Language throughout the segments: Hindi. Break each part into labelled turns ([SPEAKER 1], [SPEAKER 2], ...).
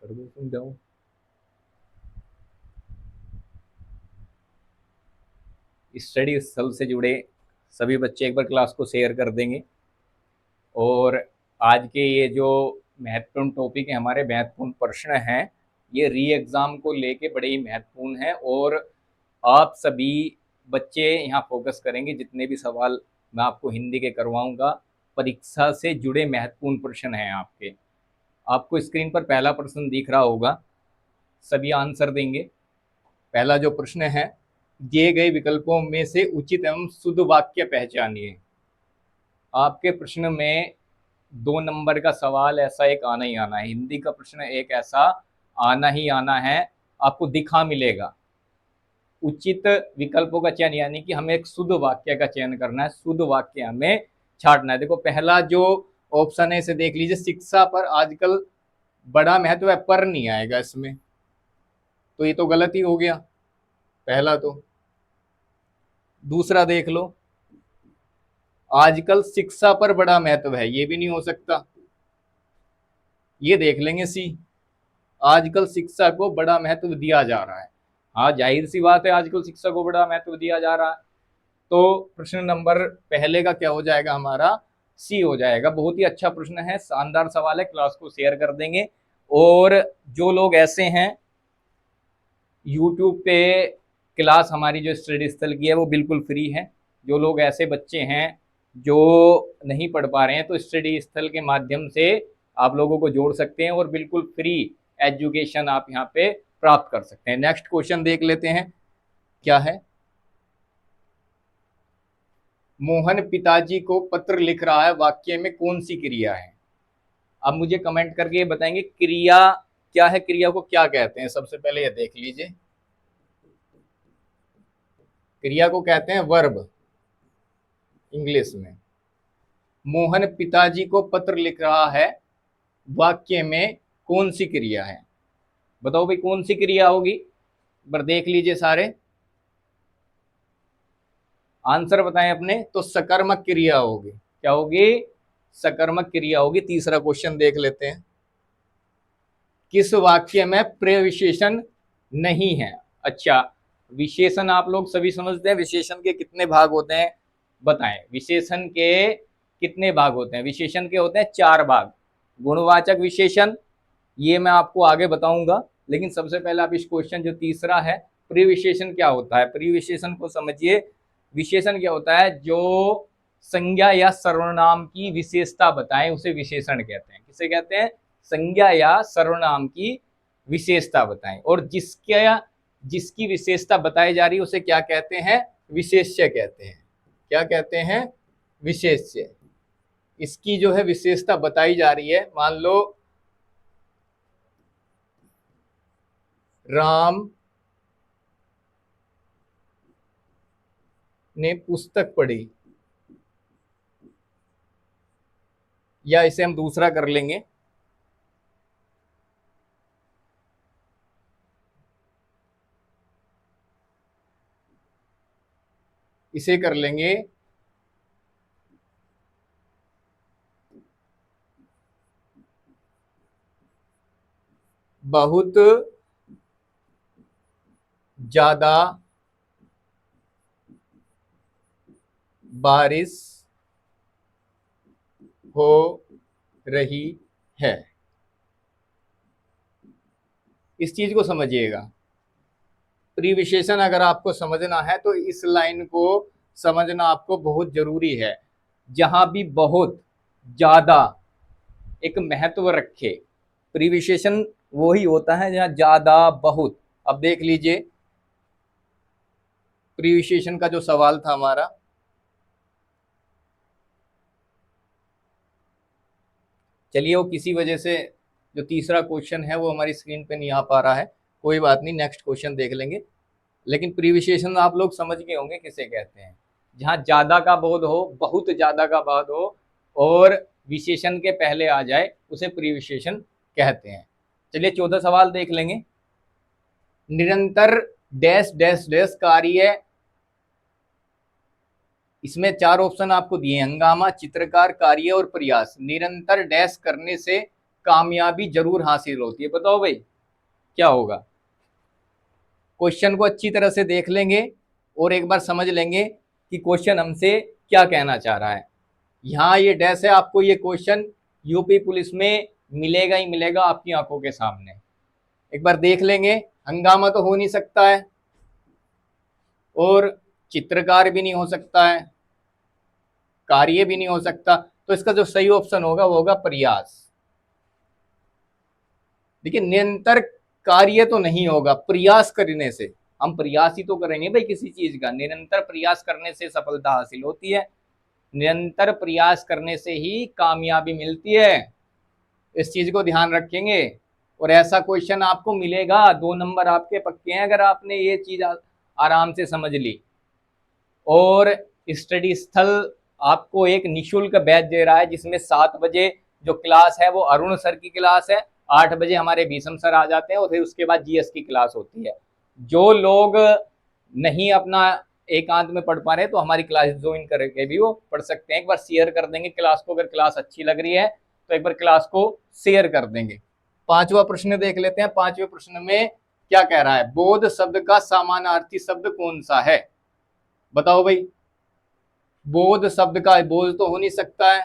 [SPEAKER 1] कर दो तुम जाओ। स्टडी स्थल से जुड़े सभी बच्चे एक बार क्लास को शेयर कर देंगे। और आज के ये जो महत्वपूर्ण टॉपिक है, हमारे महत्वपूर्ण प्रश्न हैं, ये री एग्ज़ाम को लेके बड़े ही महत्वपूर्ण हैं। और आप सभी बच्चे यहाँ फोकस करेंगे। जितने भी सवाल मैं आपको हिंदी के करवाऊंगा, परीक्षा से जुड़े महत्वपूर्ण प्रश्न हैं आपके। आपको स्क्रीन पर पहला प्रश्न दिख रहा होगा, सभी आंसर देंगे। पहला जो प्रश्न है, दिए गए विकल्पों में से उचित एवं शुद्ध वाक्य पहचानिए। आपके प्रश्न में 2 नंबर का सवाल ऐसा एक आना ही आना है, हिंदी का प्रश्न एक ऐसा आना ही आना है, आपको दिखा मिलेगा। उचित विकल्पों का चयन, यानी कि हमें एक शुद्ध वाक्य का चयन करना है, शुद्ध वाक्य हमें छांटना है। देखो पहला जो ऑप्शन है इसे देख लीजिए, शिक्षा पर आजकल बड़ा महत्व है, पर नहीं आएगा इसमें, तो ये तो गलत ही हो गया पहला। तो दूसरा देख लो, आजकल शिक्षा पर बड़ा महत्व है, ये भी नहीं हो सकता। ये देख लेंगे सी, आजकल शिक्षा को बड़ा महत्व दिया जा रहा है। हाँ जाहिर सी बात है, आजकल शिक्षा को बड़ा महत्व दिया जा रहा है, तो प्रश्न नंबर पहले का क्या हो जाएगा हमारा, सी हो जाएगा। बहुत ही अच्छा प्रश्न है, शानदार सवाल है, क्लास को शेयर कर देंगे। और जो लोग ऐसे हैं, यूट्यूब पे क्लास हमारी जो स्टडी स्थल की है वो बिल्कुल फ्री है। जो लोग ऐसे बच्चे हैं जो नहीं पढ़ पा रहे हैं, तो स्टडी स्थल के माध्यम से आप लोगों को जोड़ सकते हैं और बिल्कुल फ्री एजुकेशन आप यहाँ पे प्राप्त कर सकते हैं। नेक्स्ट क्वेश्चन देख लेते हैं क्या है। मोहन पिताजी को पत्र लिख रहा है, वाक्य में कौन सी क्रिया है। अब मुझे कमेंट करके ये बताएंगे क्रिया क्या है, क्रिया को क्या कहते हैं। सबसे पहले ये देख लीजिए, क्रिया को कहते हैं वर्ब इंग्लिश में। मोहन पिताजी को पत्र लिख रहा है, वाक्य में कौन सी क्रिया है, बताओ भाई कौन सी क्रिया होगी। एक बार देख लीजिए सारे, आंसर बताएं अपने। तो सकर्मक क्रिया होगी। क्या होगी, सकर्मक क्रिया होगी। तीसरा क्वेश्चन देख लेते हैं, किस वाक्य में प्रविशेषण नहीं है। अच्छा, विशेषण आप लोग सभी समझते हैं, विशेषण के कितने भाग होते हैं बताएं। विशेषण के कितने भाग होते हैं, विशेषण के होते हैं 4 भाग। गुणवाचक विशेषण, ये मैं आपको आगे बताऊंगा, लेकिन सबसे पहले आप इस क्वेश्चन जो तीसरा है, प्रिविशेषण क्या होता है, प्रिविशेषण को समझिए। विशेषण क्या होता है, जो संज्ञा या सर्वनाम की विशेषता बताएं उसे विशेषण कहते हैं। किसे कहते हैं, संज्ञा या सर्वनाम की विशेषता बताएं। और जिसकी विशेषता बताई जा रही है उसे क्या कहते हैं, विशेष्य कहते हैं। क्या कहते हैं, विशेष्य। इसकी जो है विशेषता बताई जा रही है, मान लो राम ने पुस्तक पढ़ी, या इसे हम दूसरा कर लेंगे, इसे कर लेंगे बहुत ज्यादा बारिश हो रही है। इस चीज को समझिएगा। प्रीविशेषण अगर आपको समझना है तो इस लाइन को समझना आपको बहुत जरूरी है। जहां भी बहुत ज्यादा एक महत्व रखे, प्रीविशेषण वो ही होता है जहां ज्यादा बहुत। अब देख लीजिए, प्रीविशेषण का जो सवाल था हमारा, चलिए वो किसी वजह से जो तीसरा क्वेश्चन है वो हमारी स्क्रीन पे नहीं आ पा रहा है, कोई बात नहीं, नेक्स्ट क्वेश्चन देख लेंगे। लेकिन प्रीविशेषण आप लोग समझ गए होंगे किसे कहते हैं, जहां ज्यादा का बोध हो, बहुत ज्यादा का बोध हो और विशेषण के पहले आ जाए उसे प्रीविशेषण कहते हैं। चलिए 14 सवाल देख लेंगे। निरंतर डैश डैश डैश कार्य, इसमें 4 ऑप्शन आपको दिए, हंगामा, चित्रकार, कार्य और प्रयास। निरंतर डैश करने से कामयाबी जरूर हासिल होती है। बताओ भाई क्या होगा? क्वेश्चन को अच्छी तरह से देख लेंगे और एक बार समझ लेंगे कि क्वेश्चन हमसे क्या कहना चाह रहा है। यहाँ ये डैश है, आपको ये क्वेश्चन यूपी पुलिस में मिलेगा ही मिलेगा आपकी आंखों के सामने। एक बार देख लेंगे, हंगामा तो हो नहीं सकता है और चित्रकार भी नहीं हो सकता है, कार्य भी नहीं हो सकता, तो इसका जो सही ऑप्शन होगा वो होगा प्रयास। देखिए निरंतर कार्य तो नहीं होगा, प्रयास करने से, हम प्रयास ही तो करेंगे भाई किसी चीज का, निरंतर प्रयास करने से सफलता हासिल होती है, निरंतर प्रयास करने से ही कामयाबी मिलती है। इस चीज को ध्यान रखेंगे और ऐसा क्वेश्चन आपको मिलेगा, 2 नंबर आपके पक्के हैं अगर आपने ये चीज आराम से समझ ली। और स्टडी स्थल आपको एक निशुल्क बैच दे रहा है जिसमें 7 बजे जो क्लास है वो अरुण सर की क्लास है, 8 बजे हमारे भीषम सर आ जाते हैं और फिर उसके बाद जीएस की क्लास होती है। जो लोग नहीं अपना एकांत में पढ़ पा रहे तो हमारी क्लास ज्वाइन करके भी वो पढ़ सकते हैं। एक बार शेयर कर देंगे क्लास को, अगर क्लास अच्छी लग रही है तो एक बार क्लास को शेयर कर देंगे। 5वां प्रश्न देख लेते हैं। 5वें प्रश्न में क्या कह रहा है? बोध शब्द का समानार्थी शब्द कौन सा है? बताओ भाई। बोध शब्द का बोध तो हो नहीं सकता है,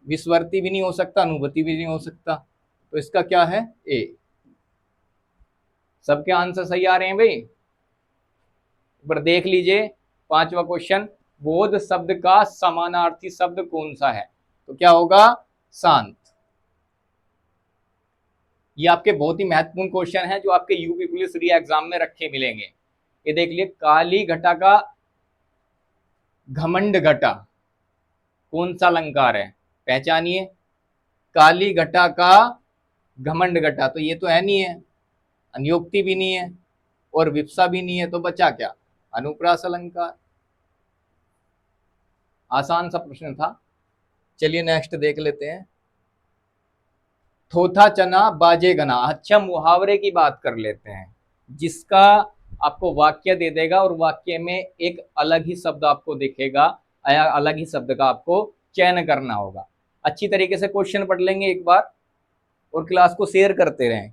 [SPEAKER 1] विस्वर्ती भी नहीं हो सकता, अनुभूति भी नहीं हो सकता, तो इसका क्या है? ए। सबके आंसर सही आ रहे हैं भाई? एक बार देख लीजिए 5वां क्वेश्चन, बोध शब्द का समानार्थी शब्द कौन सा है? तो क्या होगा? शांत। ये आपके बहुत ही महत्वपूर्ण क्वेश्चन है जो आपके यूपी पुलिस री एग्जाम में रखे मिलेंगे। ये देख लिए, काली घटा का घमंड घटा कौन सा अलंकार है? पहचानिए। काली घटा का घमंड घटा, तो ये तो है नहीं है, अनुयोक्ति भी नहीं है और विप्सा भी नहीं है, तो बचा क्या? अनुप्रास अलंकार। आसान सा प्रश्न था। चलिए नेक्स्ट देख लेते हैं। थोथा चना बाजे गना, अच्छा मुहावरे की बात कर लेते हैं जिसका आपको वाक्य दे देगा और वाक्य में एक अलग ही शब्द आपको दिखेगा या अलग ही शब्द का आपको चयन करना होगा। अच्छी तरीके से क्वेश्चन पढ़ लेंगे एक बार और क्लास को शेयर करते रहें।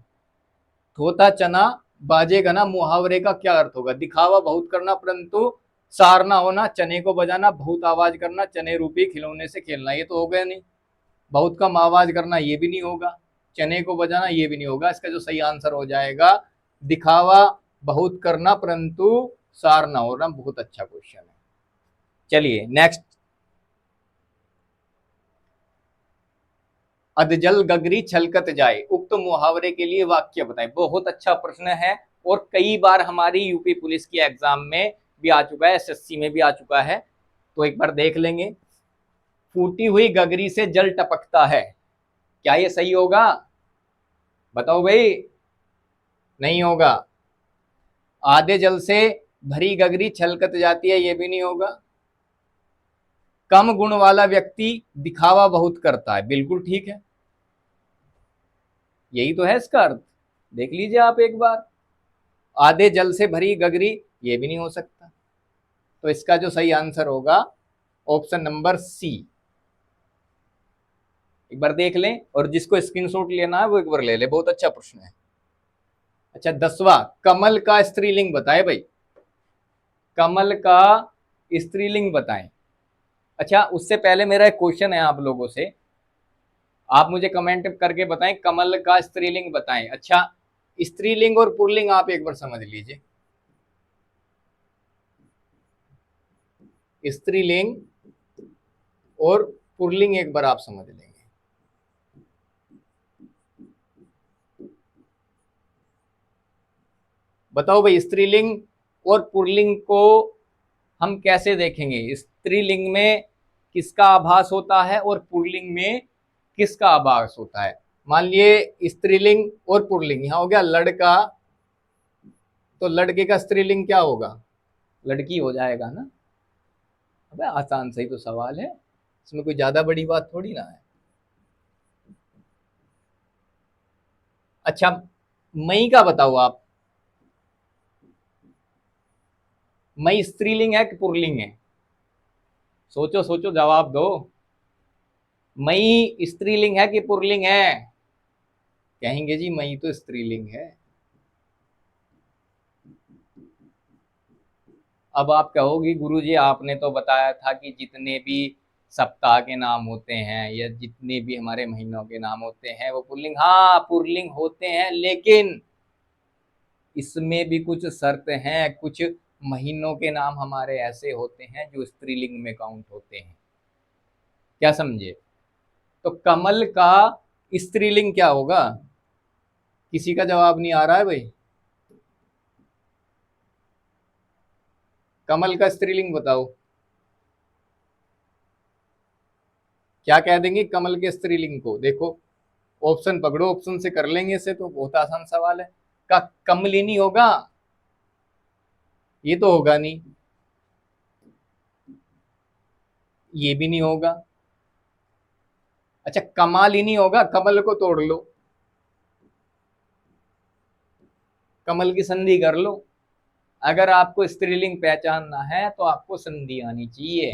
[SPEAKER 1] थोथा चना बाजे गना मुहावरे का क्या अर्थ होगा? दिखावा बहुत करना परंतु सार ना होना, चने को बजाना, बहुत आवाज करना, चने रूपी खिलौने से खेलना, ये तो हो गया नहीं। बहुत कम आवाज करना ये भी नहीं होगा, चने को बजाना ये भी नहीं होगा। इसका जो सही आंसर हो जाएगा दिखावा बहुत करना परंतु सार ना होना। बहुत अच्छा क्वेश्चन है। चलिए नेक्स्ट। अधजल गगरी छलकत जाए, उक्त मुहावरे के लिए वाक्य बताएं। बहुत अच्छा प्रश्न है और कई बार हमारी यूपी पुलिस की एग्जाम में भी आ चुका है, एसएससी में भी आ चुका है, तो एक बार देख लेंगे। फूटी हुई गगरी से जल टपकता है, क्या ये सही होगा? बताओ भाई। नहीं होगा। आधे जल से भरी गगरी छलकत जाती है, ये भी नहीं होगा। कम गुण वाला व्यक्ति दिखावा बहुत करता है, बिल्कुल ठीक है, यही तो है इसका अर्थ। देख लीजिए आप एक बार। आधे जल से भरी गगरी, ये भी नहीं हो सकता, तो इसका जो सही आंसर होगा ऑप्शन नंबर सी। एक बार देख लें और जिसको स्क्रीनशॉट लेना है वो एक बार ले ले, बहुत अच्छा प्रश्न है। अच्छा 10वां, कमल का स्त्रीलिंग बताए भाई। कमल का स्त्रीलिंग बताएं। अच्छा उससे पहले मेरा एक क्वेश्चन है आप लोगों से, आप मुझे कमेंट करके बताएं कमल का स्त्रीलिंग बताएं। अच्छा स्त्रीलिंग और पुल्लिंग आप एक बार समझ लीजिए। स्त्रीलिंग और पुल्लिंग एक बार आप समझ लेंगे। बताओ भाई स्त्रीलिंग और पुल्लिंग को हम कैसे देखेंगे? स्त्रीलिंग में किसका आभास होता है और पुल्लिंग में किसका आभास होता है? मान लिए स्त्रीलिंग और पुल्लिंग, यहां हो गया लड़का, तो लड़के का स्त्रीलिंग क्या होगा? लड़की हो जाएगा ना। अबे आसान सही तो सवाल है, इसमें कोई ज्यादा बड़ी बात थोड़ी ना है। अच्छा मई का बताओ आप, मई स्त्रीलिंग है कि पुल्लिंग है? सोचो सोचो जवाब दो। मई स्त्रीलिंग है कि पुल्लिंग है? कहेंगे जी मई तो स्त्रीलिंग है। अब आप कहोगे गुरुजी आपने तो बताया था कि जितने भी सप्ताह के नाम होते हैं या जितने भी हमारे महीनों के नाम होते हैं वो पुल्लिंग, हाँ पुल्लिंग होते हैं, लेकिन इसमें भी कुछ शर्त हैं। कुछ महीनों के नाम हमारे ऐसे होते हैं जो स्त्रीलिंग में काउंट होते हैं। क्या समझे? तो कमल का स्त्रीलिंग क्या होगा? किसी का जवाब नहीं आ रहा है भाई। कमल का स्त्रीलिंग बताओ। क्या कह देंगे कमल के स्त्रीलिंग को? देखो ऑप्शन पकड़ो, ऑप्शन से कर लेंगे इसे, तो बहुत आसान सवाल है। का कमलिनी होगा? ये तो होगा नहीं। ये भी नहीं होगा। अच्छा कमालिनी होगा? कमल को तोड़ लो, कमल की संधि कर लो। अगर आपको स्त्रीलिंग पहचानना है तो आपको संधि आनी चाहिए।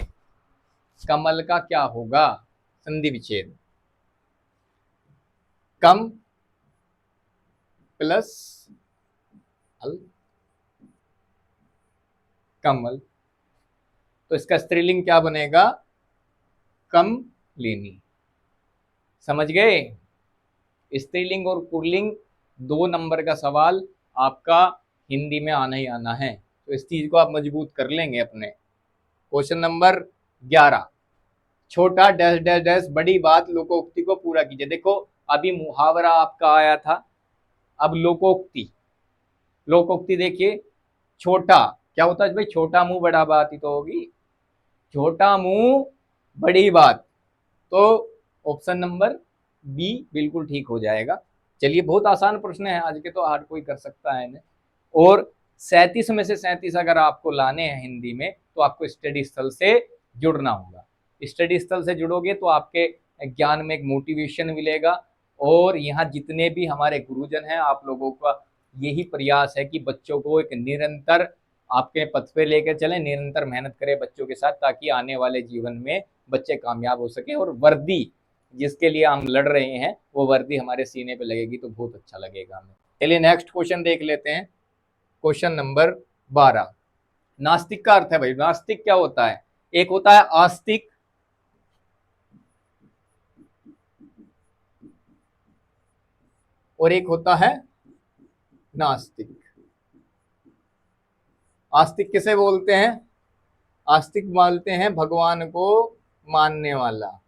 [SPEAKER 1] कमल का क्या होगा? संधि विच्छेद। कम प्लस अल, कमल। तो इसका स्त्रीलिंग क्या बनेगा? कम लेनी। समझ गए? स्त्रीलिंग और पुल्लिंग 2 नंबर का सवाल आपका हिंदी में आना ही आना है, तो इस चीज को आप मजबूत कर लेंगे अपने। क्वेश्चन नंबर 11, छोटा डैश डैश डैश बड़ी बात लोकोक्ति को पूरा कीजिए। देखो अभी मुहावरा आपका आया था, अब लोकोक्ति। लोकोक्ति देखिए, छोटा क्या होता है भाई? छोटा मुंह बड़ा बात ही तो होगी। छोटा मुंह बड़ी बात, तो ऑप्शन नंबर बी बिल्कुल ठीक हो जाएगा। चलिए बहुत आसान प्रश्न है आज के, तो हर कोई कर सकता है इन्हें। और 37 में से 37 अगर आपको लाने हैं हिंदी में, तो आपको स्टडी स्थल से जुड़ना होगा। स्टडी स्थल से जुड़ोगे तो आपके ज्ञान में एक मोटिवेशन मिलेगा। और यहाँ जितने भी हमारे गुरुजन हैं, आप लोगों का यही प्रयास है कि बच्चों को एक निरंतर आपके पथ पे लेकर चलें, निरंतर मेहनत करें बच्चों के साथ, ताकि आने वाले जीवन में बच्चे कामयाब हो सके और वर्दी जिसके लिए हम लड़ रहे हैं वो वर्दी हमारे सीने पे लगेगी तो बहुत अच्छा लगेगा हमें। चलिए नेक्स्ट क्वेश्चन देख लेते हैं। क्वेश्चन नंबर 12, नास्तिक का अर्थ है भाई। नास्तिक क्या होता है? एक होता है आस्तिक, और एक होता है नास्तिक। आस्तिक किसे बोलते हैं? आस्तिक बोलते हैं भगवान को मानने वाला।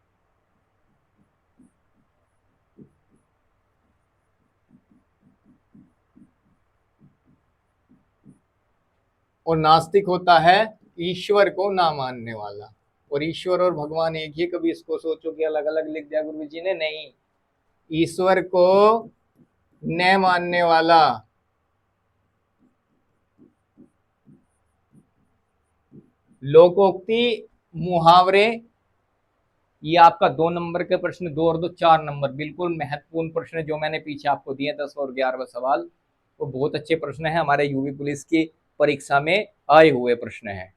[SPEAKER 1] और नास्तिक होता है ईश्वर को ना मानने वाला। और ईश्वर और भगवान एक ही, कभी इसको सोचो कि अलग अलग लिख दिया गुरु जी ने, नहीं। ईश्वर को न मानने वाला। लोकोक्ति, मुहावरे, ये आपका 2 नंबर के प्रश्न, 2 और 2 4 नंबर, बिल्कुल महत्वपूर्ण प्रश्न जो मैंने पीछे आपको दिए 10 और 11 सवाल, वो बहुत अच्छे प्रश्न है, हमारे यूपी पुलिस की परीक्षा में आए हुए प्रश्न है।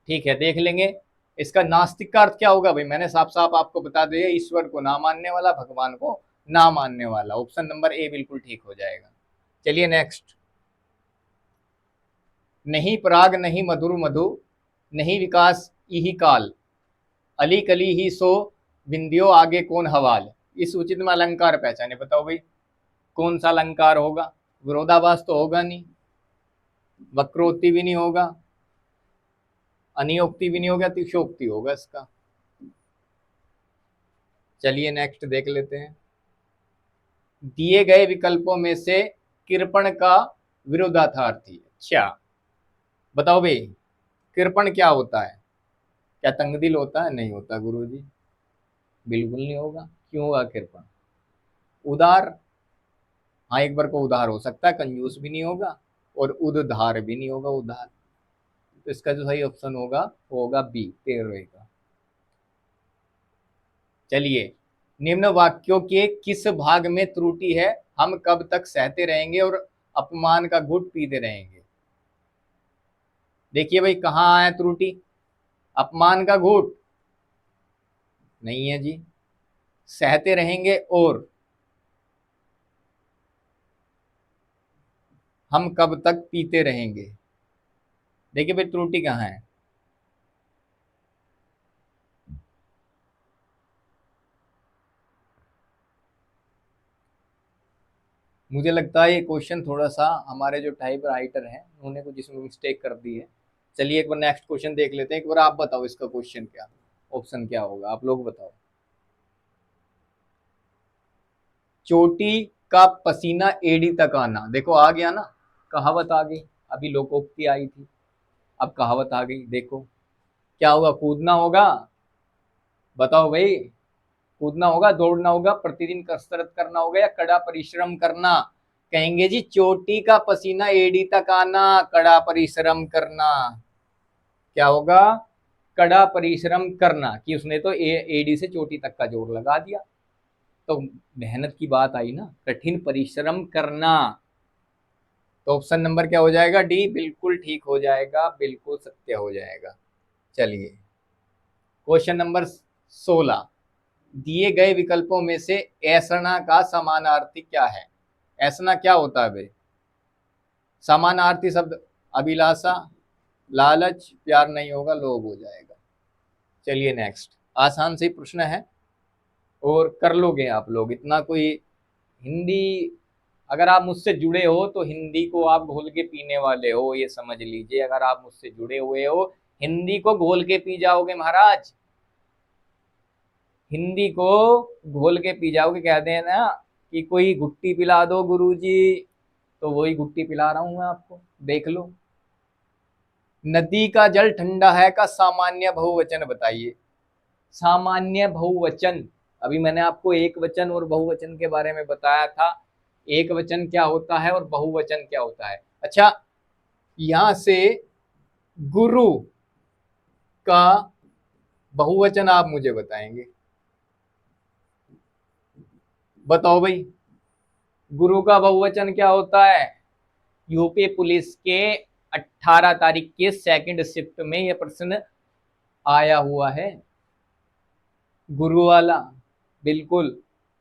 [SPEAKER 1] ठीक है देख लेंगे। इसका नास्तिक का अर्थ क्या होगा भाई? मैंने साफ साफ आपको बता दिया, ईश्वर को ना मानने वाला, भगवान को ना मानने वाला। ऑप्शन नंबर ए बिल्कुल ठीक हो जाएगा। चलिए नेक्स्ट, नहीं पराग नहीं मधुर मधु, नहीं विकास इही काल, अली कली ही सो बिंदियो आगे कौन हवाल। इस उचित में अलंकार पहचाने, बताओ भाई कौन सा अलंकार होगा? विरोधाभास तो होगा नहीं, वक्रोक्ति भी नहीं होगा, अनियोक्ति भी नहीं होगा, तिशोक्ति होगा इसका। चलिए नेक्स्ट देख लेते हैं। दिए गए विकल्पों में से कृपण का विरोधार्थी। अच्छा बताओ भाई, कृपण क्या होता है? क्या तंगदिल होता है? नहीं होता गुरुजी, बिल्कुल नहीं होगा। क्यों होगा कृपण? उदार, हाँ एक बार को उधार हो सकता है, कंजूस भी नहीं होगा, और उद्धार भी नहीं होगा, उधार। तो इसका जो सही ऑप्शन होगा वो होगा बी, 13 का। चलिए, निम्न वाक्यों के किस भाग में त्रुटि है? हम कब तक सहते रहेंगे और अपमान का घुट पीते रहेंगे। देखिए भाई कहाँ आया त्रुटि? अपमान का घूट नहीं है जी। सहते रहेंगे और हम कब तक पीते रहेंगे। देखिए भाई त्रुटि कहाँ है। मुझे लगता है ये क्वेश्चन थोड़ा सा हमारे जो टाइप राइटर हैं उन्होंने कुछ इसमें मिस्टेक कर दी है। चलिए एक बार नेक्स्ट क्वेश्चन देख लेते हैं। एक बार आप बताओ इसका क्वेश्चन क्या, ऑप्शन क्या होगा, आप लोग बताओ। चोटी का पसीना एड़ी तक आना, देखो आ गया ना, कहावत आ गई। अभी लोकोक्ति आई थी, अब कहावत आ गई। देखो क्या होगा, कूदना होगा, बताओ भाई। कूदना होगा, दौड़ना होगा, प्रतिदिन कसरत करना होगा या कड़ा परिश्रम करना। कहेंगे जी चोटी का पसीना एड़ी तक आना, कड़ा परिश्रम करना। क्या होगा, कड़ा परिश्रम करना, कि उसने तो एड़ी से चोटी तक का जोर लगा दिया। तो मेहनत की बात आई ना, कठिन परिश्रम करना। तो ऑप्शन नंबर क्या हो जाएगा, डी, बिल्कुल ठीक हो जाएगा, बिल्कुल सत्य हो जाएगा। चलिए क्वेश्चन नंबर 16, दिए गए विकल्पों में से ऐसना का समानार्थी क्या है। ऐसना क्या होता है भाई, समानार्थी शब्द, अभिलाषा, लालच, प्यार नहीं होगा, लोभ हो जाएगा। चलिए नेक्स्ट, आसान से प्रश्न है और कर लोगे आप लोग, इतना कोई। हिंदी अगर आप मुझसे जुड़े हो तो हिंदी को आप घोल के पीने वाले हो, ये समझ लीजिए। अगर आप मुझसे जुड़े हुए हो हिंदी को घोल के पी जाओगे महाराज, हिंदी को घोल के पी जाओगे। कहते हैं ना कि कोई घुट्टी पिला दो गुरुजी, तो वही घुट्टी पिला रहा हूं मैं आपको, देख लो। नदी का जल ठंडा है का सामान्य बहुवचन बताइए। सामान्य बहुवचन, अभी मैंने आपको एक वचन और बहुवचन के बारे में बताया था। एक वचन क्या होता है और बहुवचन क्या होता है। अच्छा, यहां से गुरु का बहुवचन आप मुझे बताएंगे, बताओ भाई। गुरु का बहुवचन क्या होता है। यूपी पुलिस के 18 तारीख के सेकंड शिफ्ट में यह प्रश्न आया हुआ है, गुरु वाला। बिल्कुल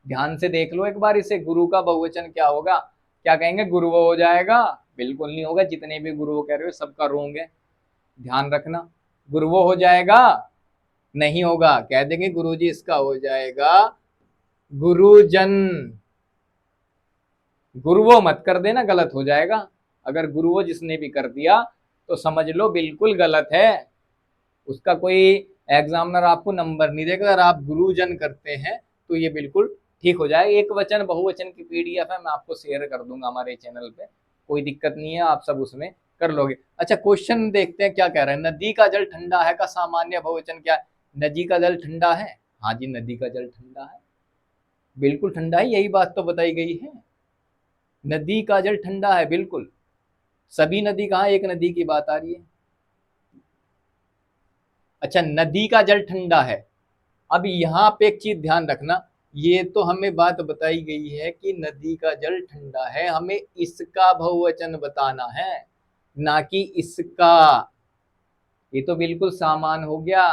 [SPEAKER 1] ध्यान से देख लो एक बार इसे, गुरु का बहुवचन क्या होगा। क्या कहेंगे, गुरु हो जाएगा। बिल्कुल नहीं होगा, जितने भी गुरु कह रहे हो सबका रोंग है, ध्यान रखना। गुरु हो जाएगा, नहीं होगा, कह देंगे गुरुजी इसका हो जाएगा गुरुजन। गुरुवो मत कर देना, गलत हो जाएगा। अगर गुरुवो जिसने भी कर दिया तो समझ लो बिल्कुल गलत है, उसका कोई एग्जामिनर आपको नंबर नहीं देगा। अगर आप गुरुजन करते हैं तो ये बिल्कुल ठीक हो जाएगा। एक वचन बहुवचन की पीडीएफ है, मैं आपको शेयर कर दूंगा हमारे चैनल पे, कोई दिक्कत नहीं है, आप सब उसमें कर लोगे। अच्छा क्वेश्चन देखते हैं क्या कह रहे हैं। नदी का जल ठंडा है का सामान्य बहुवचन क्या है। नदी का जल ठंडा है, हाँ जी नदी का जल ठंडा है, बिल्कुल ठंडा है, यही बात तो बताई गई है। नदी का जल ठंडा है बिल्कुल, सभी नदी कहाँ, एक नदी की बात आ रही है। अच्छा नदी का जल ठंडा है, अब यहाँ पे एक चीज ध्यान रखना, ये तो हमें बात बताई गई है कि नदी का जल ठंडा है, हमें इसका बहुवचन बताना है, ना कि इसका। ये तो बिल्कुल सामान हो गया।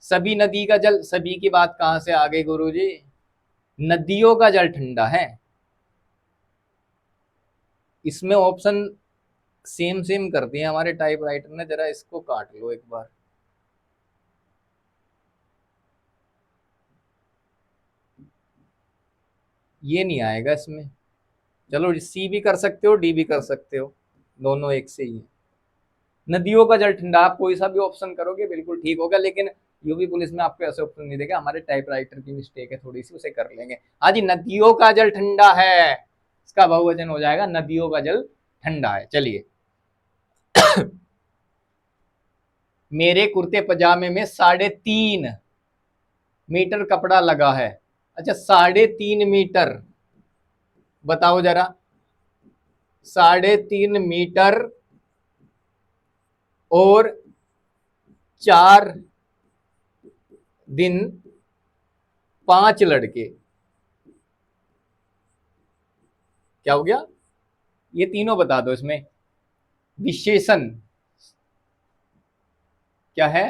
[SPEAKER 1] सभी नदी का जल, सभी की बात कहां से आ गई गुरुजी, नदियों का जल ठंडा है। इसमें ऑप्शन सेम सेम कर दिए हमारे टाइप राइटर ने, जरा इसको काट लो एक बार। ये नहीं आएगा इसमें, चलो सी भी कर सकते हो डी भी कर सकते हो, दोनों एक से ही है। नदियों का जल ठंडा, आप कोई सा भी ऑप्शन करोगे बिल्कुल ठीक होगा, लेकिन यूपी पुलिस में आपको ऐसे ऑप्शन नहीं देगा, हमारे टाइप राइटर की मिस्टेक है थोड़ी सी, उसे कर लेंगे। हाँ जी नदियों का जल ठंडा है, इसका बहुवचन हो जाएगा नदियों का जल ठंडा है। चलिए मेरे कुर्ते पजामे में 3.5 मीटर कपड़ा लगा है। अच्छा 3.5 मीटर, बताओ जरा, 3.5 मीटर और 4 दिन 5 लड़के, क्या हो गया, ये तीनों बता दो। इसमें विशेषण क्या है,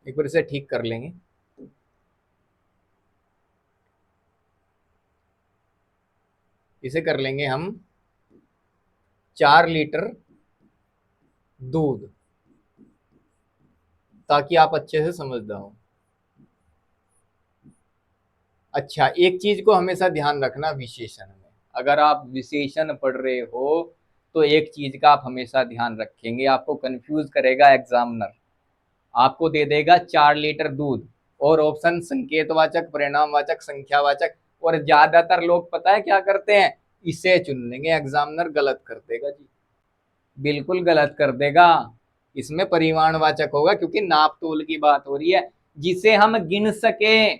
[SPEAKER 1] एक बार इसे ठीक कर लेंगे। इसे कर लेंगे हम 4 लीटर दूध, ताकि आप अच्छे से समझदार हो। अच्छा, एक चीज को हमेशा ध्यान रखना विशेषण में, अगर आप विशेषण पढ़ रहे हो तो एक चीज का आप हमेशा ध्यान रखेंगे, आपको कंफ्यूज करेगा एग्जामिनर। आपको दे देगा 4 लीटर दूध और ऑप्शन संकेतवाचक, परिणामवाचक, संख्यावाचक, और ज्यादातर लोग पता है क्या करते हैं, इसे चुन लेंगे। एग्जामिनर गलत कर देगा जी, बिल्कुल गलत कर देगा। इसमें परिमाणवाचक होगा, क्योंकि नाप तोल की बात हो रही है। जिसे हम गिन सके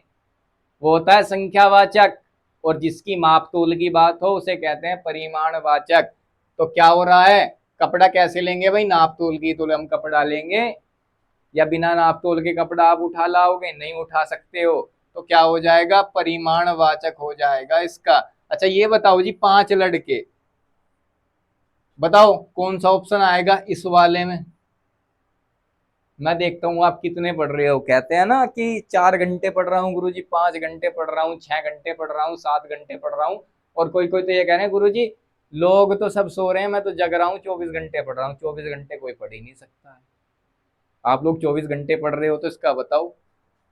[SPEAKER 1] वो होता है संख्यावाचक, और जिसकी माप तोल की बात हो उसे कहते हैं परिमाणवाचक। तो क्या हो रहा है, कपड़ा कैसे लेंगे भाई, नाप तोल की तो हम कपड़ा लेंगे, या बिना नाप तोल के कपड़ा आप उठा लाओगे, नहीं उठा सकते हो। तो क्या हो जाएगा, परिमाणवाचक हो जाएगा इसका। अच्छा ये बताओ जी, 5 लड़के, बताओ कौन सा ऑप्शन आएगा इस वाले में। मैं देखता हूँ आप कितने पढ़ रहे हो। कहते हैं ना कि 4 घंटे पढ़ रहा हूँ गुरुजी, 5 घंटे पढ़ रहा हूँ, 6 घंटे पढ़ रहा हूँ, 7 घंटे पढ़ रहा हूँ। और कोई कोई तो ये कह रहे हैं गुरुजी लोग तो सब सो रहे हैं, मैं तो जग रहा हूँ, 24 घंटे पढ़ रहा हूँ। 24 घंटे कोई पढ़ ही नहीं सकता है। आप लोग 24 घंटे पढ़ रहे हो तो इसका बताओ।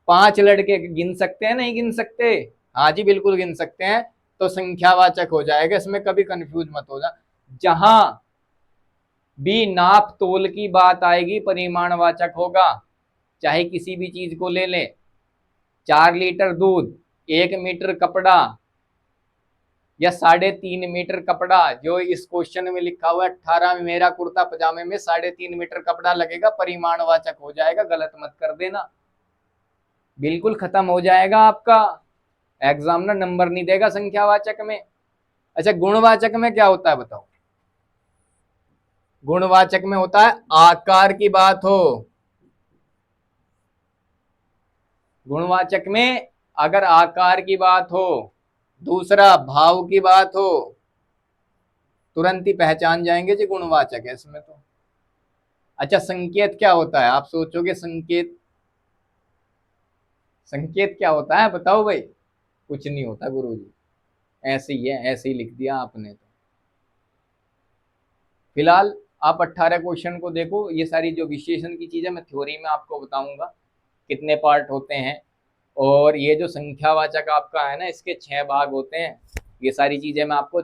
[SPEAKER 1] 5 लड़के गिन सकते हैं, नहीं गिन सकते? हाँ जी बिल्कुल गिन सकते हैं। तो संख्यावाचक हो जाएगा, इसमें कभी कंफ्यूज मत हो जा। जहां भी नाप तोल की बात आएगी परिमाणवाचक होगा। चाहे किसी भी चीज को ले लें, 4 लीटर दूध, 1 मीटर कपड़ा, या 3.5 मीटर कपड़ा, जो इस क्वेश्चन में लिखा हुआ है 18 में मेरा कुर्ता पजामे में 3.5 मीटर कपड़ा लगेगा, परिमाणवाचक हो जाएगा, गलत मत कर देना। बिल्कुल खत्म हो जाएगा आपका, एग्जामिनर नंबर नहीं देगा संख्यावाचक में। अच्छा गुणवाचक में क्या होता है बताओ। गुणवाचक में होता है आकार की बात हो। गुणवाचक में अगर आकार की बात हो, दूसरा भाव की बात हो, तुरंत ही पहचान जाएंगे जी गुणवाचक है इसमें तो। अच्छा संकेत क्या होता है, आप सोचोगे संकेत, संकेत क्या होता है बताओ भाई। कुछ नहीं होता गुरुजी, ऐसे ही है, ऐसे ही लिख दिया आपने तो। फिलहाल आप 18 क्वेश्चन को देखो, ये सारी जो विशेषण की चीजें मैं थ्योरी में आपको बताऊंगा कितने पार्ट होते हैं। और ये जो संख्यावाचक आपका है ना, इसके 6 भाग होते हैं। ये सारी चीजें मैं आपको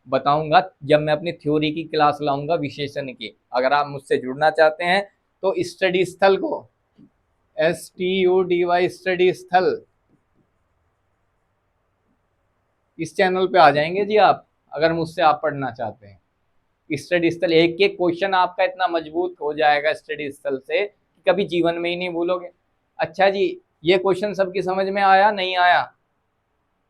[SPEAKER 1] बताऊंगा जब मैं अपनी थ्योरी की क्लास लाऊंगा विशेषण की। अगर आप मुझसे जुड़ना चाहते हैं तो स्टडी स्थल को, STUDY स्टडी स्थल, इस चैनल पे आ जाएंगे जी आप, अगर मुझसे आप पढ़ना चाहते हैं। स्टडी स्थल, एक एक क्वेश्चन आपका इतना मजबूत हो जाएगा स्टडी स्थल से कि कभी जीवन में ही नहीं भूलोगे। अच्छा जी, ये क्वेश्चन सबकी समझ में आया नहीं आया?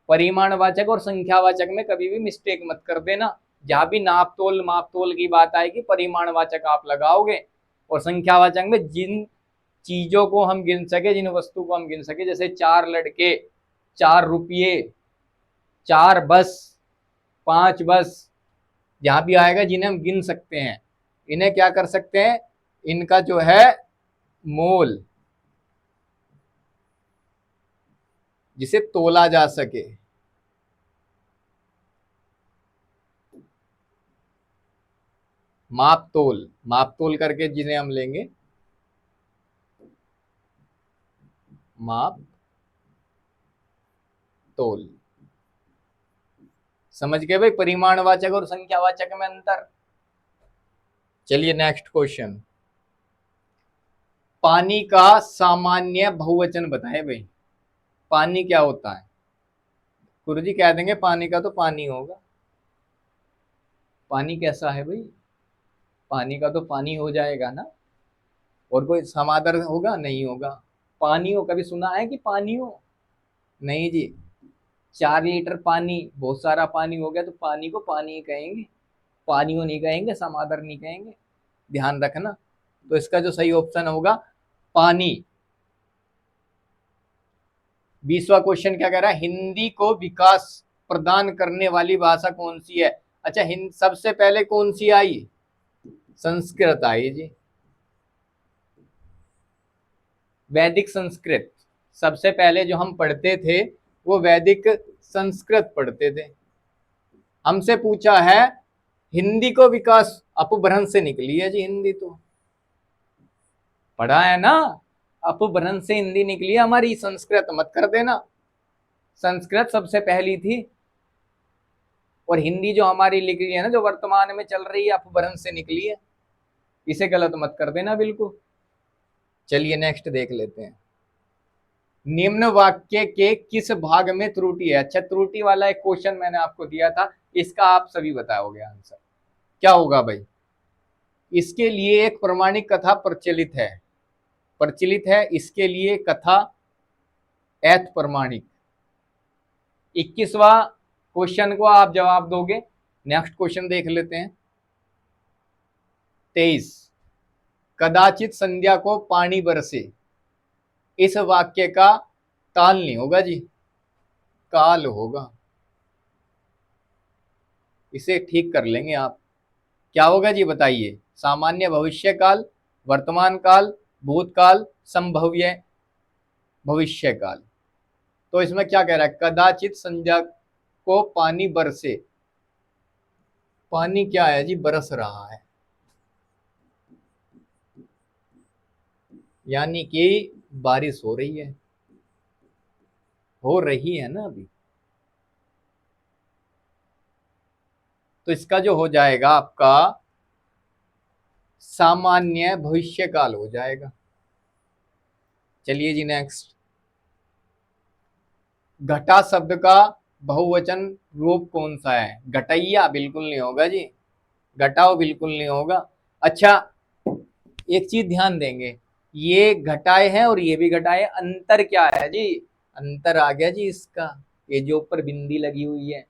[SPEAKER 1] परिमाणवाचक और संख्यावाचक में कभी भी मिस्टेक मत कर देना। जहां भी नाप तोल की बात आएगी परिमाणवाचक आप लगाओगे, और संख्यावाचक में जिन चीजों को हम गिन सके, जिन वस्तु को हम गिन सके, जैसे 4 लड़के, 4 रुपये, 4 बस, 5 बस, जहां भी आएगा जिन्हें हम गिन सकते हैं, इन्हें क्या कर सकते हैं, इनका जो है मोल, जिसे तोला जा सके, माप तोल करके जिन्हें हम लेंगे, माप तोल। समझ गए भाई परिमाणवाचक और संख्यावाचक में अंतर। चलिए नेक्स्ट क्वेश्चन, पानी का सामान्य बहुवचन बताएं भाई। पानी क्या होता है? गुरुजी कह देंगे पानी का तो पानी होगा। पानी कैसा है भाई? पानी का तो पानी हो जाएगा ना, और कोई समादर होगा नहीं होगा। पानी हो, कभी सुना है कि पानी हो? नहीं जी। 4 लीटर पानी, बहुत सारा पानी हो गया तो पानी को पानी ही कहेंगे, पानी हो नहीं कहेंगे, समादर नहीं कहेंगे, ध्यान रखना। तो इसका जो सही ऑप्शन होगा पानी। 20वां क्वेश्चन क्या कह रहा है, हिंदी को विकास प्रदान करने वाली भाषा कौन सी है? अच्छा सबसे पहले कौन सी आई? संस्कृत आई जी। वैदिक संस्कृत। सबसे पहले जो हम पढ़ते थे वो वैदिक संस्कृत पढ़ते थे। हमसे पूछा है हिंदी को विकास अपभ्रंश से निकली है जी। हिंदी तो पढ़ा है ना, अपभ्रंश से हिंदी निकली है हमारी, संस्कृत मत कर देना। संस्कृत सबसे पहली थी और हिंदी जो हमारी लिख रही है ना, जो वर्तमान में चल रही है, अपभ्रंश से निकली है। इसे गलत मत कर देना बिल्कुल। चलिए नेक्स्ट देख लेते हैं। निम्न वाक्य के किस भाग में त्रुटि है? अच्छा, त्रुटि वाला एक क्वेश्चन मैंने आपको दिया था, इसका आप सभी बताओगे आंसर क्या होगा भाई। इसके लिए एक प्रमाणिक कथा प्रचलित है इसके लिए कथा एथ प्रमाणिक। 21वां क्वेश्चन को आप जवाब दोगे। नेक्स्ट क्वेश्चन देख लेते हैं। 23, कदाचित संध्या को पानी बरसे। इस वाक्य का ताल नहीं होगा जी, काल होगा। इसे ठीक कर लेंगे आप। क्या होगा जी बताइए। सामान्य भविष्य काल, वर्तमान काल, भूतकाल, संभव्य भविष्य काल। तो इसमें क्या कह रहा है? कदाचित संध्या को पानी बरसे। पानी क्या है जी? बरस रहा है, यानी कि बारिश हो रही है ना अभी। तो इसका जो हो जाएगा आपका सामान्य भविष्य काल हो जाएगा। चलिए जी नेक्स्ट। घटा शब्द का बहुवचन रूप कौन सा है? घटैया बिल्कुल नहीं होगा जी, घटाओ बिल्कुल नहीं होगा। अच्छा, एक चीज ध्यान देंगे, ये घटाए हैं और ये भी घटाए, अंतर क्या है जी? अंतर आ गया जी इसका, ये जो ऊपर बिंदी लगी हुई है,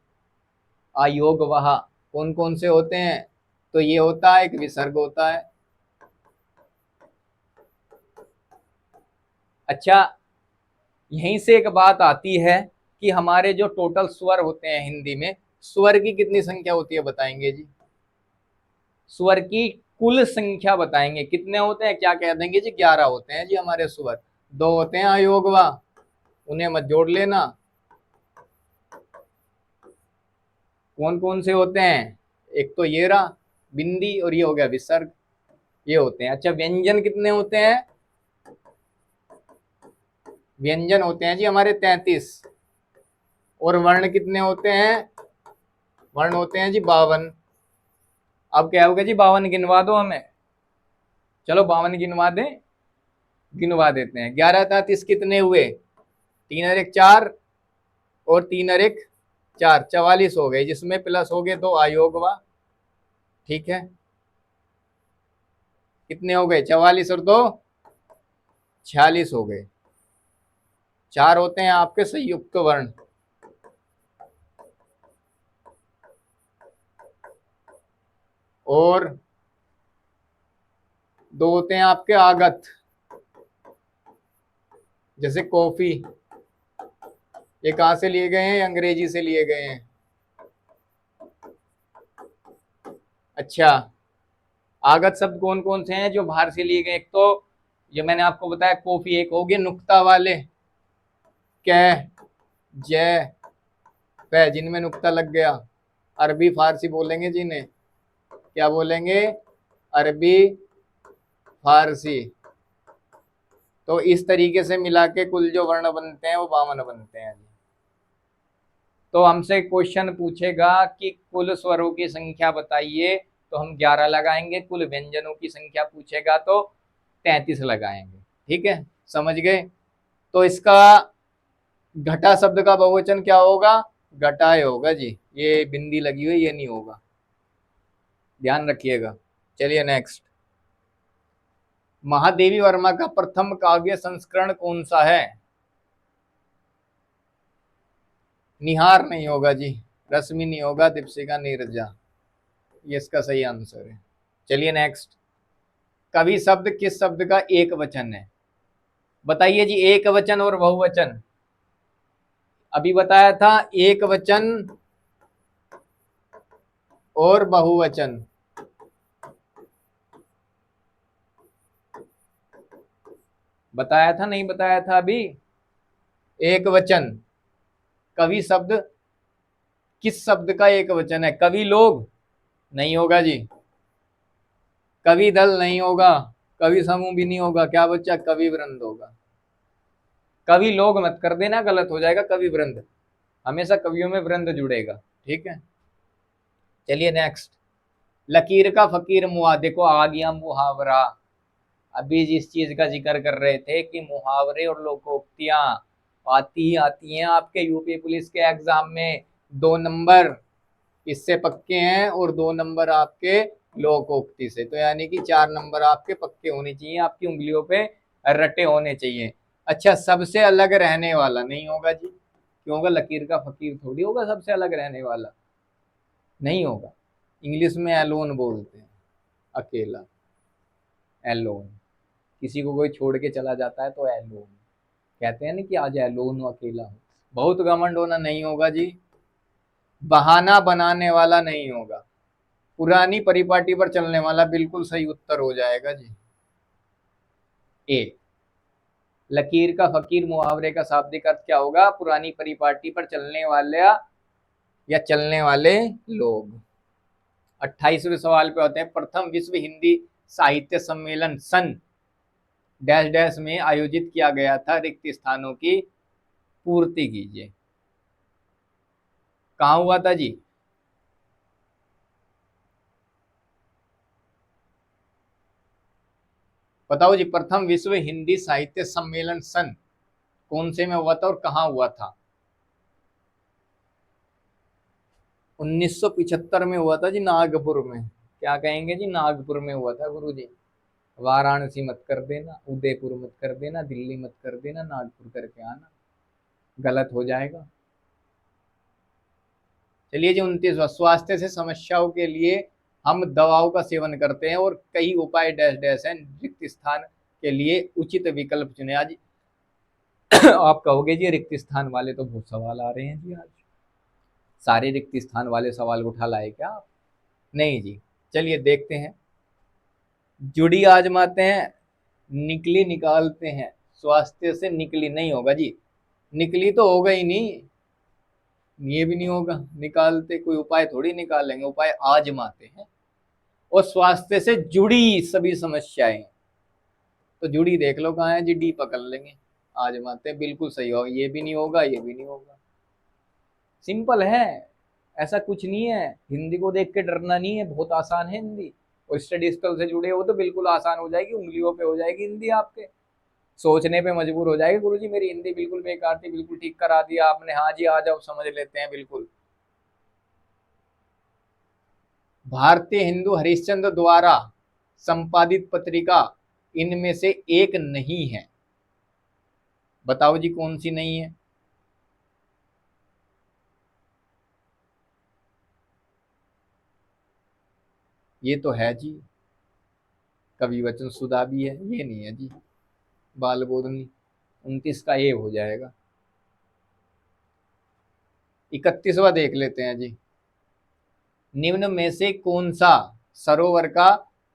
[SPEAKER 1] अयोग वहा, कौन कौन से होते हैं? तो ये होता है, एक विसर्ग होता है। अच्छा, यहीं से एक बात आती है कि हमारे जो टोटल स्वर होते हैं हिंदी में, स्वर की कितनी संख्या होती है बताएंगे जी? स्वर की कुल संख्या बताएंगे, कितने होते हैं? क्या कह देंगे जी? 11 होते हैं जी हमारे स्वर। 2 होते हैं अयोगवा, उन्हें मत जोड़ लेना। कौन कौन से होते हैं? एक तो ये रहा बिंदी, और ये हो गया विसर्ग, ये होते हैं। अच्छा, व्यंजन कितने होते हैं? व्यंजन होते हैं जी हमारे 33। और वर्ण कितने होते हैं? वर्ण होते हैं जी 52। अब क्या होगा जी? 52 गिनवा दो हमें। चलो 52 गिनवा दें, गिनवा देते हैं। 11 33 कितने हुए? 3 और 1 4, और 3 और 1 4, 44 हो गए, जिसमें प्लस हो गए 2 अयोगवा। ठीक है, कितने हो गए? 44 और 2 46 हो गए। 4 होते हैं आपके संयुक्त वर्ण, और 2 होते हैं आपके आगत, जैसे कॉफी। ये कहां से लिए गए हैं? अंग्रेजी से लिए गए हैं। अच्छा, आगत शब्द कौन कौन से हैं जो बाहर से लिए गए? एक तो ये मैंने आपको बताया कॉफी, एक हो गए नुक्ता वाले, कह, जय, पै, जिनमें नुक्ता लग गया। अरबी फारसी बोलेंगे जिन्हें, क्या बोलेंगे? अरबी फारसी। तो इस तरीके से मिला के कुल जो वर्ण बनते हैं वो 52 बनते हैं। तो हमसे क्वेश्चन पूछेगा कि कुल स्वरों की संख्या बताइए, तो हम 11 लगाएंगे। कुल व्यंजनों की संख्या पूछेगा तो 33 लगाएंगे। ठीक है, समझ गए? तो इसका घटा शब्द का बहुवचन क्या होगा? घटाए होगा जी, ये बिंदी लगी हुई, ये नहीं होगा, ध्यान रखिएगा। चलिए नेक्स्ट। महादेवी वर्मा का प्रथम काव्य संस्करण कौन सा है? निहार नहीं होगा जी, रश्मि नहीं होगा, दीपशिका, नीरजा, ये इसका सही आंसर है। चलिए नेक्स्ट। कवि शब्द किस शब्द का एक वचन है? बताइए जी, एक वचन और बहुवचन। अभी बताया था एक वचन और बहुवचन। बताया था नहीं बताया था अभी? एक वचन। कवि शब्द किस शब्द का एक वचन है? कवि लोग नहीं होगा जी, कवि दल नहीं होगा, कवि समूह भी नहीं होगा, क्या बच्चा? कवि वृंद होगा। कवि लोग मत कर देना, गलत हो जाएगा। कवि वृंद, हमेशा कवियों में वृंद जुड़ेगा, ठीक है। चलिए नेक्स्ट, लकीर का फकीर मुआ, देखो आ गया मुहावरा। अभी जिस चीज का जिक्र कर रहे थे कि मुहावरे और लोकोक्तियां आती ही आती हैं आपके यूपी पुलिस के एग्जाम में। 2 नंबर इससे पक्के हैं और 2 नंबर आपके लोकोक्ति से, तो यानी कि 4 नंबर आपके पक्के होने चाहिए, आपकी उंगलियों पे रटे होने चाहिए। अच्छा, सबसे अलग रहने वाला नहीं होगा जी, क्यों होगा? लकीर का फकीर थोड़ी होगा सबसे अलग रहने वाला, नहीं होगा। इंग्लिश में एलोन बोलते हैं, अकेला, एलोन। किसी को कोई छोड़ के चला जाता है तो एलोन कहते हैं ना, कि आज एलोन हूं, अकेला हूं। बहुत घमंड होना नहीं होगा जी, बहाना बनाने वाला नहीं होगा, पुरानी परिपाटी पर चलने वाला बिल्कुल सही उत्तर हो जाएगा जी, ए। लकीर का फकीर मुहावरे का शाब्दिक अर्थ क्या होगा? पुरानी परिपाटी पर चलने वाला या चलने वाले लोग। 28वें सवाल पे होते हैं, प्रथम विश्व हिंदी साहित्य सम्मेलन सन डैश डैश में आयोजित किया गया था, रिक्त स्थानों की पूर्ति कीजिए। कहाँ हुआ था जी? बताओ जी, प्रथम विश्व हिंदी साहित्य सम्मेलन सन कौन से में हुआ था और कहाँ हुआ था? 1975 में हुआ था जी, नागपुर में। क्या कहेंगे जी? नागपुर में हुआ था गुरु जी। वाराणसी मत कर देना, उदयपुर मत कर देना, दिल्ली मत कर देना, नागपुर करके आना, गलत हो जाएगा। चलिए जी, 29वां, स्वास्थ्य से समस्याओं के लिए हम दवाओं का सेवन करते हैं और कई उपाय डैश डैश हैं, रिक्त स्थान के लिए उचित विकल्प चुने। आज आप कहोगे जी रिक्त स्थान वाले तो बहुत सवाल आ रहे हैं जी, आज सारे रिक्त स्थान वाले सवाल उठा लाए क्या आप? नहीं जी। चलिए देखते हैं, जुड़ी आजमाते हैं, निकली निकालते हैं। स्वास्थ्य से निकली नहीं होगा जी, निकली तो होगा ही नहीं, ये भी नहीं होगा। निकालते कोई उपाय थोड़ी निकालेंगे, उपाय आजमाते हैं। और स्वास्थ्य से जुड़ी सभी समस्याएं, तो जुड़ी देख लो कहाँ है जी, डी पकड़ लेंगे। आजमाते हैं बिल्कुल सही होगा, ये भी नहीं होगा, ये भी नहीं होगा। सिंपल है, ऐसा कुछ नहीं है। हिंदी को देख के डरना नहीं है, बहुत आसान है हिंदी। और स्टडी स्किल से जुड़े हो तो बिल्कुल आसान हो जाएगी, उंगलियों पे हो जाएगी हिंदी आपके। सोचने पे मजबूर हो जाएगी, गुरुजी मेरी हिंदी बिल्कुल बेकार थी, बिल्कुल ठीक करा दिया आपने। हाँ जी, आ जाओ समझ लेते हैं बिल्कुल। भारतीय हिंदू हरिश्चंद्र द्वारा संपादित पत्रिका इनमें से एक नहीं है। बताओ जी कौन सी नहीं है? ये तो है जी, कवि वचन सुधा भी है, ये नहीं है जी। बाल बोधनी, 29 का ये हो जाएगा। 31वां देख लेते हैं जी, निम्न में से कौन सा सरोवर का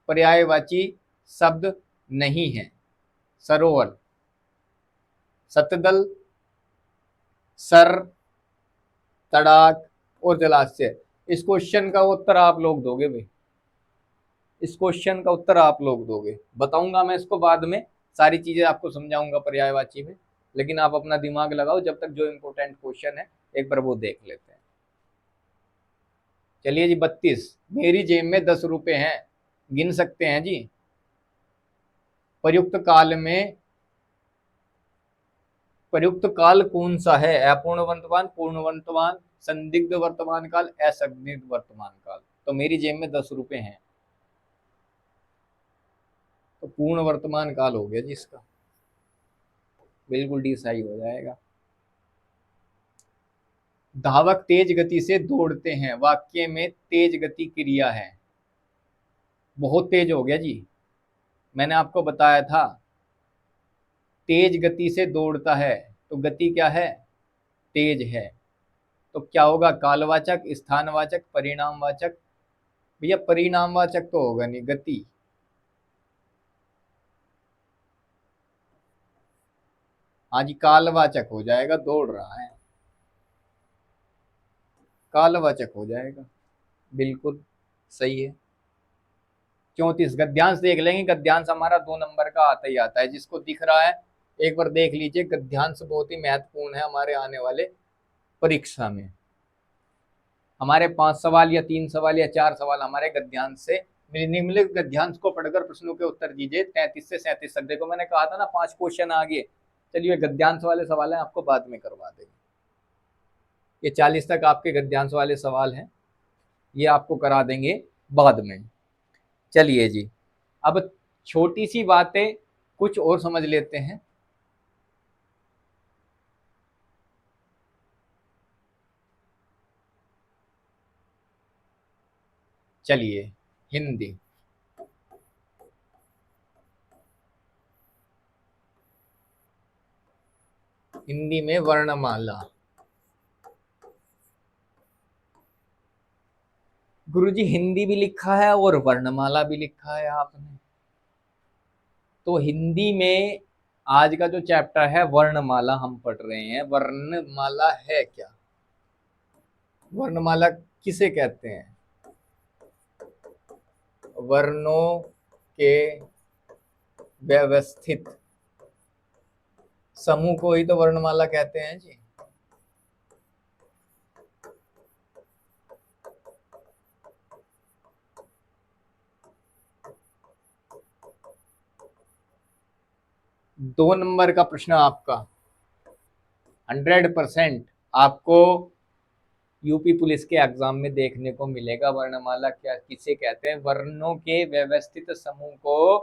[SPEAKER 1] पर्यायवाची शब्द नहीं है? सरोवर, सतदल, सर, तड़ाक और जलाशय। इस क्वेश्चन का उत्तर आप लोग दोगे भाई, इस क्वेश्चन का उत्तर आप लोग दोगे। बताऊंगा मैं इसको बाद में, सारी चीजें आपको समझाऊंगा पर्यायवाची में, लेकिन आप अपना दिमाग लगाओ जब तक। जो इंपॉर्टेंट क्वेश्चन है एक बार वो देख लेते हैं। चलिए जी, 32, मेरी जेब में 10 रुपए हैं, गिन सकते हैं जी। प्रयुक्त काल में, प्रयुक्त काल कौन सा है? अपूर्ण वर्तमान, पूर्ण वर्तमान, संदिग्ध वर्तमान काल, असंदिग्ध वर्तमान काल। तो मेरी जेब में 10 रुपए हैं, तो पूर्ण वर्तमान काल हो गया जी इसका, बिल्कुल डी सही हो जाएगा। धावक तेज गति से दौड़ते हैं, वाक्य में तेज गति क्रिया है, बहुत तेज हो गया जी। मैंने आपको बताया था तेज गति से दौड़ता है, तो गति क्या है? तेज है। तो क्या होगा? कालवाचक, स्थानवाचक, परिणामवाचक? भैया परिणामवाचक तो होगा नहीं, गति। हाँ जी, कालवाचक हो जाएगा, दौड़ रहा है, कालवाचक हो जाएगा, बिल्कुल सही है। 34 गद्यांश देख लेंगे, गद्यांश हमारा 2 नंबर का आता ही आता है, जिसको दिख रहा है एक बार देख लीजिए। गद्यांश बहुत ही महत्वपूर्ण है हमारे आने वाले परीक्षा में। हमारे 5 सवाल या 3 सवाल या 4 सवाल हमारे गद्यांश से, निम्नलिखित गद्यांश को पढ़कर प्रश्नों के उत्तर दीजिए 33 से 37 तक। देखो मैंने कहा था ना 5 क्वेश्चन आगे। चलिए गद्यांश वाले सवाल हैं, आपको बाद में करवा देंगे। ये 40 तक आपके गद्यांश वाले सवाल हैं, ये आपको करा देंगे बाद में। चलिए जी, अब छोटी सी बातें कुछ और समझ लेते हैं। चलिए, हिंदी। हिंदी में वर्णमाला। गुरुजी हिंदी भी लिखा है और वर्णमाला भी लिखा है आपने। तो हिंदी में आज का जो चैप्टर है वर्णमाला हम पढ़ रहे हैं। वर्णमाला है क्या? वर्णमाला किसे कहते हैं? वर्णों के व्यवस्थित समूह को ही तो वर्णमाला कहते हैं जी। दो नंबर का प्रश्न आपका 100% आपको यूपी पुलिस के एग्जाम में देखने को मिलेगा। वर्णमाला क्या किसे कहते हैं? वर्णों के व्यवस्थित समूह को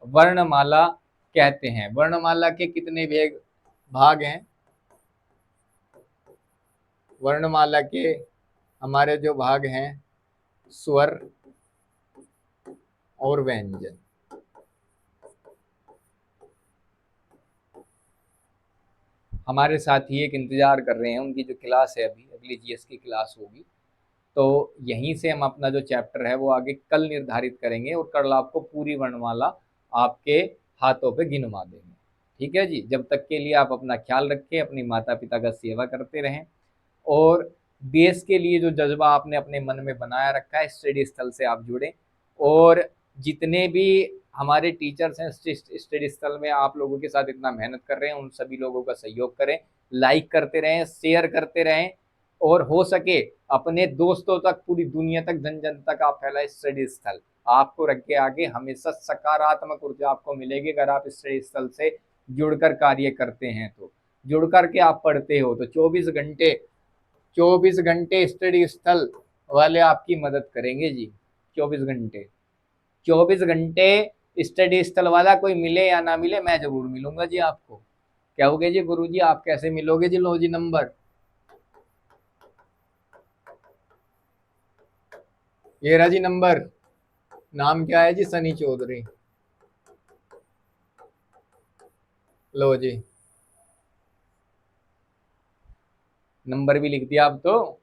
[SPEAKER 1] वर्णमाला कहते हैं। वर्णमाला के कितने भाग हैं? वर्णमाला के हमारे जो भाग हैं, स्वर और व्यंजन। हमारे साथी एक इंतजार कर रहे हैं, उनकी जो क्लास है अभी अगली जीएस की क्लास होगी, तो यहीं से हम अपना जो चैप्टर है वो आगे कल निर्धारित करेंगे और कल आपको पूरी वर्णमाला आपके हाथों पे गिनवा देंगे। ठीक है जी। जब तक के लिए आप अपना ख्याल रखें, अपनी माता पिता का सेवा करते रहें और देश के लिए जो जज्बा आपने अपने मन में बनाया रखा है, स्टडी स्थल से आप जुड़ें और जितने भी हमारे टीचर्स हैं स्टडी स्थल में आप लोगों के साथ इतना मेहनत कर रहे हैं, उन सभी लोगों का सहयोग करें, लाइक करते रहें, शेयर करते रहें और हो सके अपने दोस्तों तक, पूरी दुनिया तक, जन जन तक आप फैलाए स्टडी स्थल। आपको रख के आगे हमेशा सकारात्मक ऊर्जा आपको मिलेगी अगर आप स्टडी स्थल से जुड़कर कार्य करते हैं। तो जुड़ करके आप पढ़ते हो तो 24 घंटे स्टडी स्थल वाले आपकी मदद करेंगे जी। 24 घंटे, 24 घंटे स्टडी स्थल वाला कोई मिले या ना मिले, मैं जरूर मिलूंगा जी आपको। कहोगे जी गुरुजी आप कैसे मिलोगे जी? लो जी नंबर, ये रहा जी नंबर। नाम क्या है जी? सनी चौधरी। लो जी, नंबर भी लिख दिया अब तो।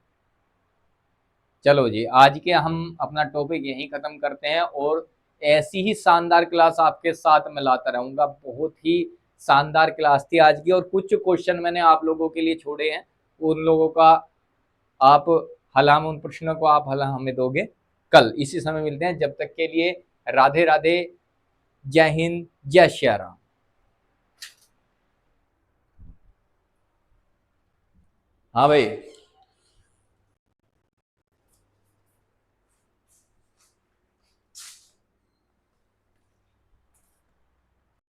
[SPEAKER 1] चलो जी, आज के हम अपना टॉपिक यहीं खत्म करते हैं और ऐसी ही शानदार क्लास आपके साथ मैं लाता रहूंगा। बहुत ही शानदार क्लास थी आज की और कुछ क्वेश्चन मैंने आप लोगों के लिए छोड़े हैं, उन लोगों का आप हल, हम उन प्रश्नों को आप हल हमें दोगे कल इसी समय। मिलते हैं, जब तक के लिए राधे राधे, जय हिंद, जय श्री राम। हाँ भाई।